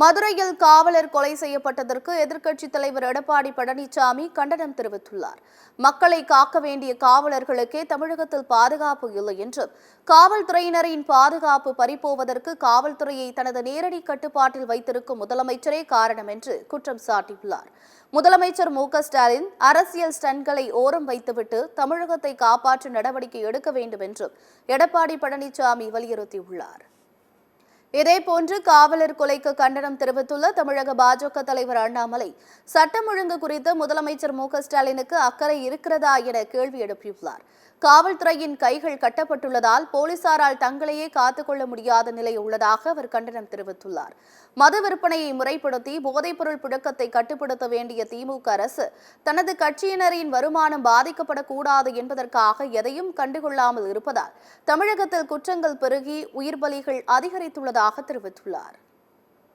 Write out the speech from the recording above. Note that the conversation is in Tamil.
மதுரையில் காவலர் கொலை செய்யப்பட்டதற்கு எதிர்க்கட்சித் தலைவர் எடப்பாடி பழனிசாமி கண்டனம் தெரிவித்துள்ளார். மக்களை காக்க வேண்டிய காவலர்களுக்கே தமிழகத்தில் பாதுகாப்பு இல்லை என்றும், காவல்துறையினரின் பாதுகாப்பு பறிபோவதற்கு காவல்துறையை தனது நேரடி கட்டுப்பாட்டில் வைத்திருக்கும் முதலமைச்சரே காரணம் என்று குற்றம் சாட்டியுள்ளார். முதலமைச்சர் மு.க.ஸ்டாலின் அரசியல் ஸ்டண்ட்களை ஓரம் வைத்துவிட்டு தமிழகத்தை காப்பாற்ற நடவடிக்கை எடுக்க வேண்டும் என்றும் எடப்பாடி பழனிசாமி வலியுறுத்தியுள்ளார். இதேபோன்று காவலர் கொலைக்கு கண்டனம் தெரிவித்துள்ள தமிழக பாஜக தலைவர் அண்ணாமலை, சட்டம் ஒழுங்கு குறித்து முதலமைச்சர் மு.க.ஸ்டாலினுக்கு அக்கறை இருக்கிறதா என கேள்வி எழுப்பியுள்ளார். காவல்துறையின் கைகள் கட்டப்பட்டுள்ளதால் போலீசாரால் தங்களையே காத்துக்கொள்ள முடியாத நிலை உள்ளதாக அவர் கண்டனம் தெரிவித்துள்ளார். மது விற்பனையை முறைப்படுத்தி போதைப்பொருள் புழக்கத்தை கட்டுப்படுத்த வேண்டிய திமுக அரசு தனது கட்சியினரின் வருமானம் பாதிக்கப்படக்கூடாது என்பதற்காக எதையும் கண்டுகொள்ளாமல் இருப்பதால் தமிழகத்தில் குற்றங்கள் பெருகி உயிர் பலிகள் அதிகரித்துள்ளதாக தெரிவித்துள்ளார்.